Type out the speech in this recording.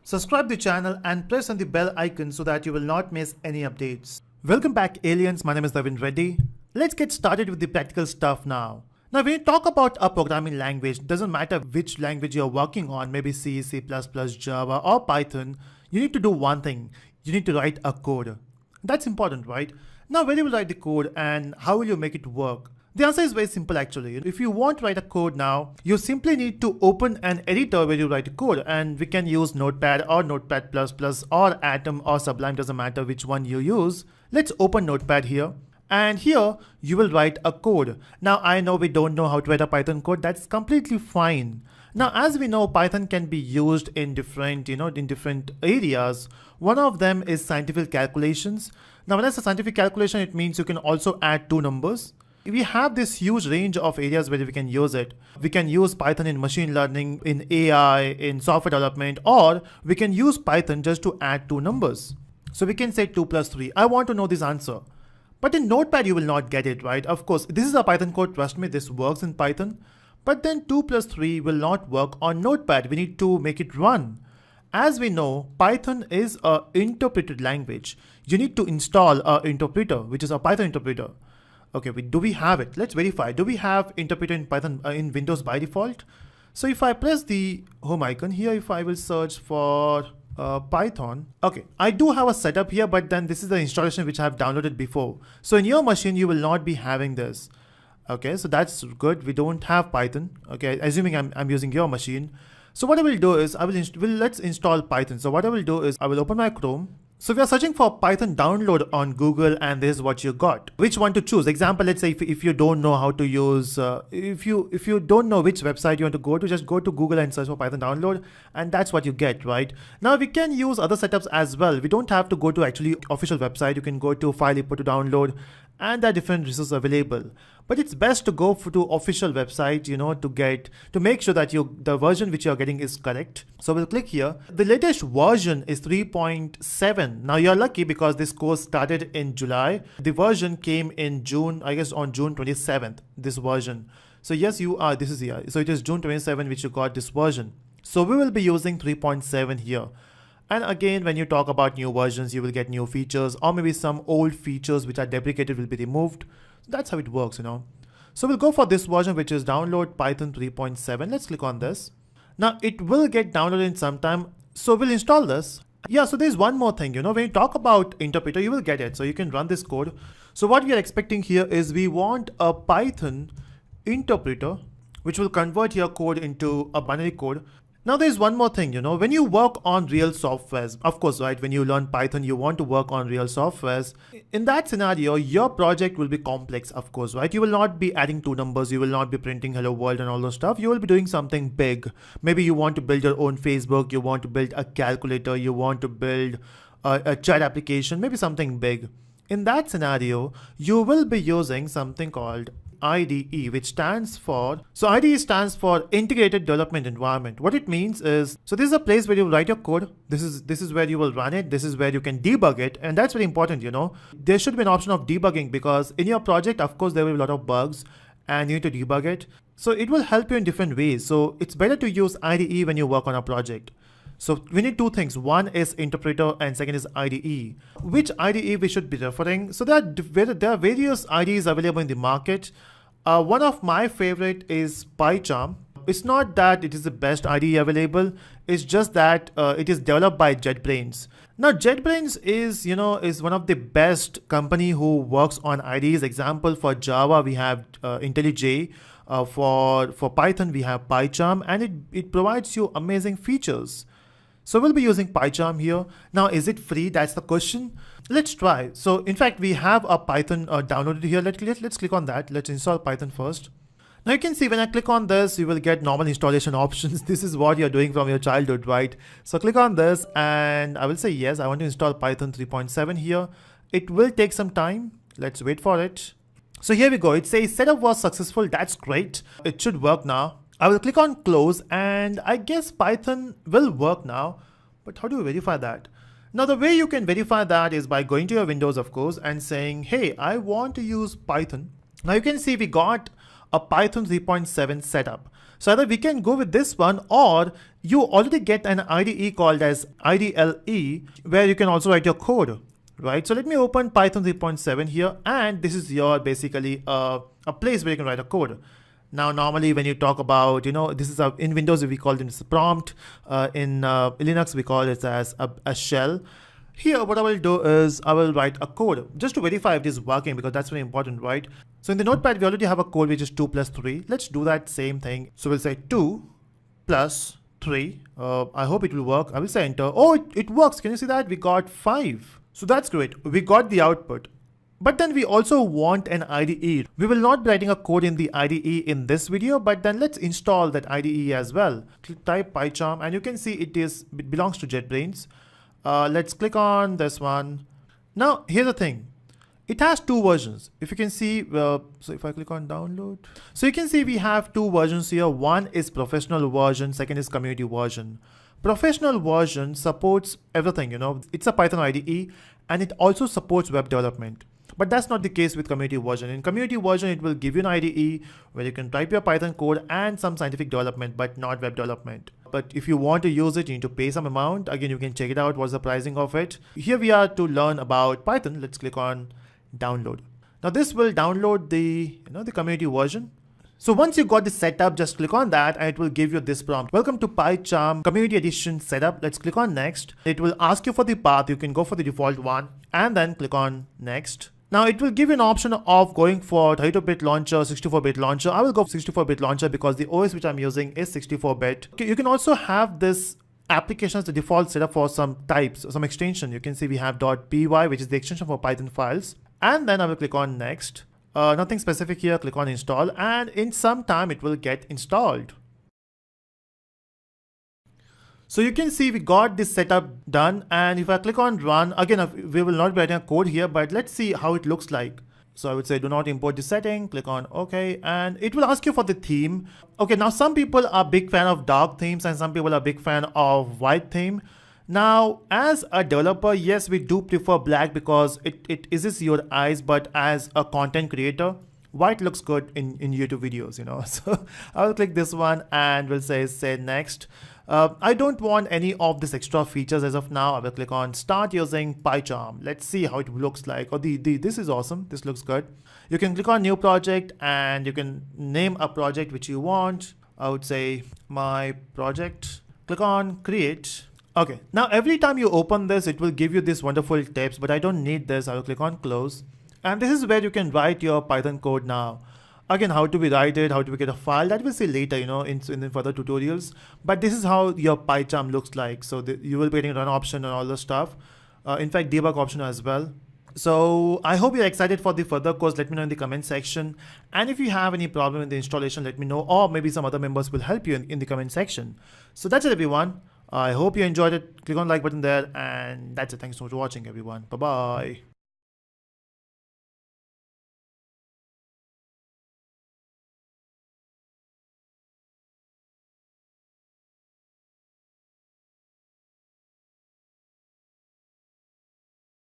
Subscribe the channel and press on the bell icon so that you will not miss any updates. Welcome back aliens, my name is Navin Reddy. Let's get started with the practical stuff now. Now when you talk about a programming language, doesn't matter which language you're working on, maybe C, C++, Java or Python, you need to do one thing. You need to write a code. That's important, right? Now where you will write the code and how will you make it work? The answer is very simple actually. If you want to write a code now, you simply need to open an editor where you write a code, and we can use Notepad or Notepad++ or Atom or Sublime, doesn't matter which one you use. Let's open Notepad here. And here you will write a code. Now I know we don't know how to write a Python code. That's completely fine. Now as we know, Python can be used in different areas. One of them is scientific calculations. Now when I say scientific calculation, it means you can also add two numbers. We have this huge range of areas where we can use it. We can use Python in machine learning, in AI, in software development, or we can use Python just to add two numbers. So we can say 2 plus 3. I want to know this answer. But in Notepad, you will not get it, right? Of course, this is a Python code. Trust me, this works in Python. But then 2 plus 3 will not work on Notepad. We need to make it run. As we know, Python is an interpreted language. You need to install an interpreter, which is a Python interpreter. Okay, do we have it? Let's verify. Do we have interpreter in Python in Windows by default? So if I press the home icon here, if I will search for Python, okay, I do have a setup here, but then this is the installation which I have downloaded before. So in your machine, you will not be having this. Okay, so that's good. We don't have Python. Okay, assuming I'm using your machine. So what I will do is let's install Python. So what I will do is I will open my Chrome. So we are searching for Python download on Google, and this is what you got. Which one to choose? Example, let's say if you don't know how to use, if you don't know which website you want to go to, just go to Google and search for Python download, and that's what you get, right? Now we can use other setups as well. We don't have to go to actually official website. You can go to file input to download, and there are different resources available. But it's best to go to official website, to make sure that the version which you're getting is correct. So we'll click here. The latest version is 3.7. Now you're lucky because this course started in July. The version came in June, I guess on June 27th, this version. So yes, this is here. So it is June 27 which you got this version. So we will be using 3.7 here. And again, when you talk about new versions, you will get new features, or maybe some old features which are deprecated will be removed. So that's how it works, So we'll go for this version, which is download Python 3.7. Let's click on this. Now it will get downloaded in some time. So we'll install this. Yeah, so there's one more thing, when you talk about interpreter, you will get it. So you can run this code. So what we are expecting here is we want a Python interpreter, which will convert your code into a binary code. Now there's one more thing, when you work on real softwares, of course, right, when you learn Python, you want to work on real softwares. In that scenario, your project will be complex, of course, right? You will not be adding two numbers. You will not be printing hello world and all those stuff. You will be doing something big. Maybe you want to build your own Facebook. You want to build a calculator. You want to build a chat application, maybe something big. In that scenario, you will be using something called IDE, which stands for, IDE stands for Integrated Development Environment. What it means is, so this is a place where you write your code. This is where you will run it. This is where you can debug it. And that's very important, There should be an option of debugging, because in your project, of course, there will be a lot of bugs and you need to debug it. So it will help you in different ways. So it's better to use IDE when you work on a project. So we need two things. One is interpreter and second is IDE. Which IDE we should be referring? So there are various IDEs available in the market. One of my favorite is PyCharm. It's not that it is the best IDE available. It's just that it is developed by JetBrains. Now JetBrains is one of the best company who works on IDEs. Example, for Java we have IntelliJ. For Python we have PyCharm, and it provides you amazing features. So we'll be using PyCharm here. Now, is it free? That's the question. Let's try. So in fact, we have a Python downloaded here. Let's click on that. Let's install Python first. Now you can see when I click on this, you will get normal installation options. This is what you're doing from your childhood, right? So click on this and I will say, yes, I want to install Python 3.7 here. It will take some time. Let's wait for it. So here we go. It says setup was successful. That's great. It should work now. I will click on close, and I guess Python will work now, but how do you verify that? Now the way you can verify that is by going to your Windows, of course, and saying, hey, I want to use Python. Now you can see we got a Python 3.7 setup. So either we can go with this one, or you already get an IDE called as IDLE, where you can also write your code, right? So let me open Python 3.7 here, and this is your basically a place where you can write a code. Now, normally when you talk about, this is in Windows, we call this a prompt. In Linux, we call it as a shell. Here, what I will do is I will write a code just to verify if it is working, because that's very important, right? So in the notepad, we already have a code which is 2 plus 3. Let's do that same thing. So we'll say 2 plus 3. I hope it will work. I will say enter. Oh, it works. Can you see that? We got 5. So that's great. We got the output. But then we also want an IDE. We will not be writing a code in the IDE in this video, but then let's install that IDE as well. Type PyCharm, and you can see it belongs to JetBrains. Let's click on this one. Now, here's the thing. It has 2 versions. If you can see, so if I click on download, so you can see we have 2 versions here. One is professional version, second is community version. Professional version supports everything, it's a Python IDE, and it also supports web development. But that's not the case with community version. In community version, it will give you an IDE where you can type your Python code and some scientific development, but not web development. But if you want to use it, you need to pay some amount. Again, you can check it out. What's the pricing of it? Here we are to learn about Python. Let's click on download. Now this will download the, the community version. So once you got the setup, just click on that and it will give you this prompt. Welcome to PyCharm Community Edition setup. Let's click on next. It will ask you for the path. You can go for the default one and then click on next. Now it will give you an option of going for 32-bit launcher, 64-bit launcher. I will go for 64-bit launcher because the OS which I'm using is 64-bit. You can also have this application as the default setup for some types, some extension. You can see we have .py, which is the extension for Python files. And then I will click on next. Nothing specific here, click on install, and in some time it will get installed. So you can see we got this setup done, and if I click on run, again, we will not be writing a code here, but let's see how it looks like. So I would say do not import the setting, click on OK, and it will ask you for the theme. Okay, now some people are big fan of dark themes and some people are big fan of white theme. Now, as a developer, yes, we do prefer black because it eases your eyes, but as a content creator, white looks good in YouTube videos, So I will click this one and we'll say next. I don't want any of this extra features as of now. I will click on start using PyCharm. Let's see how it looks like. Oh, this is awesome. This looks good. You can click on new project and you can name a project which you want. I would say my project. Click on create. Okay, now every time you open this, it will give you this wonderful tips, but I don't need this. I will click on close. And this is where you can write your Python code now. Again, how to write it, how to get a file, that we'll see later, in the further tutorials. But this is how your PyCharm looks like. So you will be getting run option and all the stuff. In fact, debug option as well. So I hope you're excited for the further course. Let me know in the comment section. And if you have any problem in the installation, let me know, or maybe some other members will help you in the comment section. So that's it, everyone. I hope you enjoyed it. Click on the like button there, and that's it. Thanks so much for watching, everyone. Bye-bye.